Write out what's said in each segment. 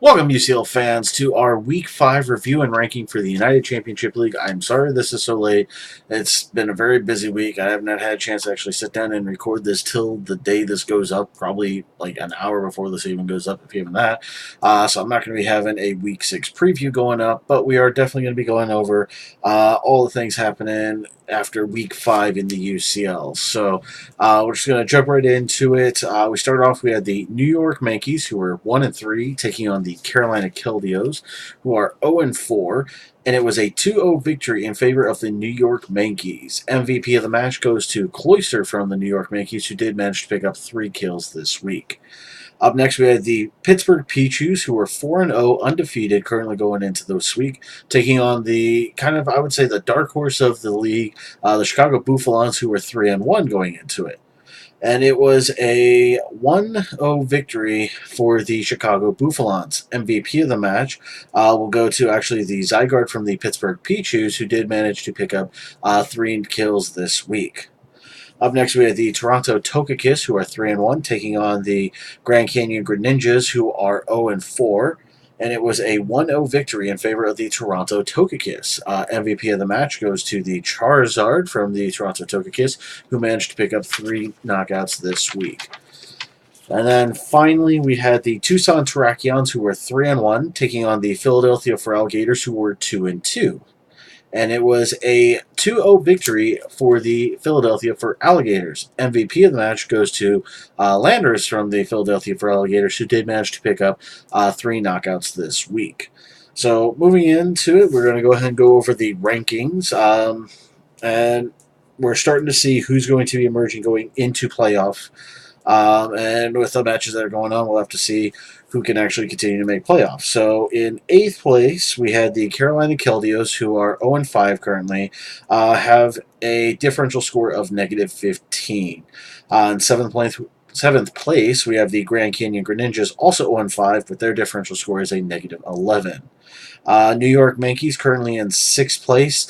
Welcome, UCL fans, to our Week 5 review and ranking for the United Championship League. I'm sorry this is so late. It's been a very busy week. I have not had a chance to actually sit down and record this till the day this goes up, probably like an hour before this even goes up, if even that. So I'm not going to be having a Week 6 preview going up, but we are definitely going to be going over all the things happening after Week 5 in the UCL. So we're just going to jump right into it. We started off, we had the New York Yankees, who were 1-3, taking on the Carolina Killdeos, who are 0-4, and it was a 2-0 victory in favor of the New York Yankees. MVP of the match goes to Cloyster from the New York Yankees, who did manage to pick up 3 kills this week. Up next, we had the Pittsburgh Peaches, who are 4-0, undefeated, currently going into this week, taking on the kind of, I would say, the dark horse of the league, the Chicago Buffalons, who were 3-1 going into it. And it was a 1-0 victory for the Chicago Buffalons. MVP of the match will go to actually the Zygarde from the Pittsburgh Peaches, who did manage to pick up 3 kills this week. Up next, we have the Toronto Tokakis, who are 3-1, taking on the Grand Canyon Greninjas, who are 0-4. And it was a 1-0 victory in favor of the Toronto Tokakis. MVP of the match goes to the Charizard from the Toronto Tokakis, who managed to pick up 3 knockouts this week. And then finally, we had the Tucson Terrakions, who were 3-1, taking on the Philadelphia Alligators, who were 2-2. And it was a 2-0 victory for the Philadelphia Alligators. MVP of the match goes to Landers from the Philadelphia Alligators, who did manage to pick up 3 knockouts this week. So moving into it, we're going to go ahead and go over the rankings. And we're starting to see who's going to be emerging going into playoff. And with the matches that are going on, we'll have to see who can actually continue to make playoffs. So in 8th place, we had the Carolina Killdeos, who are 0-5 currently, have a differential score of -15. In 7th place, we have the Grand Canyon Greninjas, also 0-5, but their differential score is a -11. New York Yankees currently in 6th place.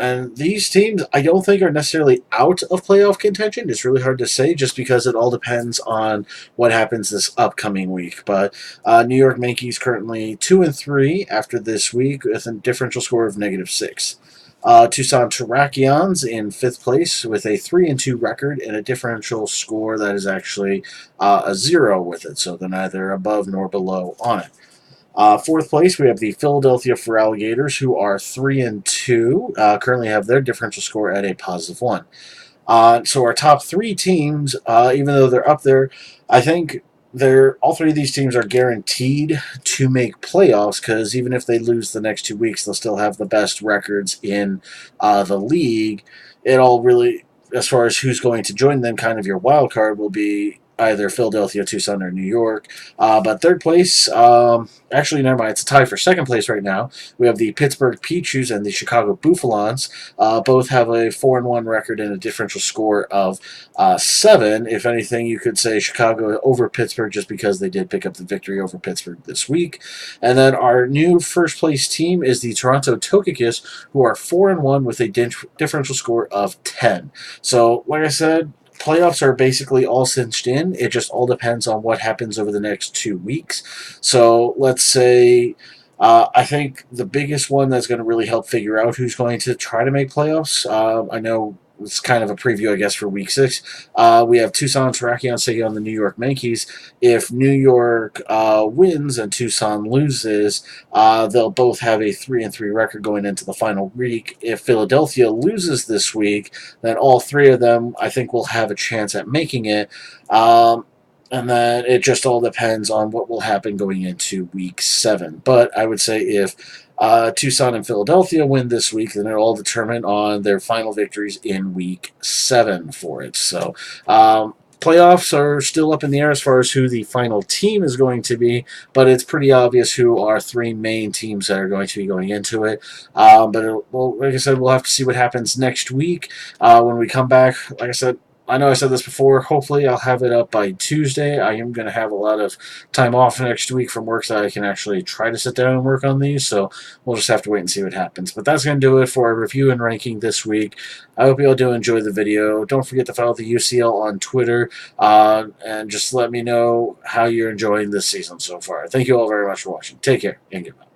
And these teams, I don't think, are necessarily out of playoff contention. It's really hard to say just because it all depends on what happens this upcoming week. But New York Yankees currently 2-3 after this week with a differential score of -6. Tucson Terrakions in 5th place with a 3-2 record and a differential score that is actually a 0 with it. So they're neither above nor below on it. 4th place, we have the Philadelphia Alligators, who are 3-2. Currently have their differential score at a +1. So our top 3 teams, even though they're up there, I think all 3 of these teams are guaranteed to make playoffs because even if they lose the next 2 weeks, they'll still have the best records in the league. It all really, as far as who's going to join them, kind of your wild card will be either Philadelphia, Tucson, or New York. But 3rd place, actually, never mind. It's a tie for 2nd place right now. We have the Pittsburgh Peaches and the Chicago Buffalons. Both have a 4-1 record and a differential score of 7. If anything, you could say Chicago over Pittsburgh just because they did pick up the victory over Pittsburgh this week. And then our new 1st place team is the Toronto Tokakis, who are 4-1 with a differential score of 10. So, like I said, playoffs are basically all cinched in. It just all depends on what happens over the next 2 weeks. So let's say I think the biggest one that's going to really help figure out who's going to try to make playoffs. I know it's kind of a preview, I guess, for Week 6. We have Tucson Terrakions taking on the New York Yankees. If New York wins and Tucson loses, they'll both have a 3-3 record going into the final week. If Philadelphia loses this week, then all 3 of them, I think, will have a chance at making it. And then it just all depends on what will happen going into Week 7. But I would say if Tucson and Philadelphia win this week, then it'll all determine on their final victories in Week 7 for it. So playoffs are still up in the air as far as who the final team is going to be, but it's pretty obvious who are 3 main teams that are going to be going into it. But like I said, we'll have to see what happens next week when we come back. Like I said, I know I said this before. Hopefully, I'll have it up by Tuesday. I am going to have a lot of time off next week from work, so I can actually try to sit down and work on these. So we'll just have to wait and see what happens. But that's going to do it for our review and ranking this week. I hope you all do enjoy the video. Don't forget to follow the UCL on Twitter, and just let me know how you're enjoying this season so far. Thank you all very much for watching. Take care and goodbye.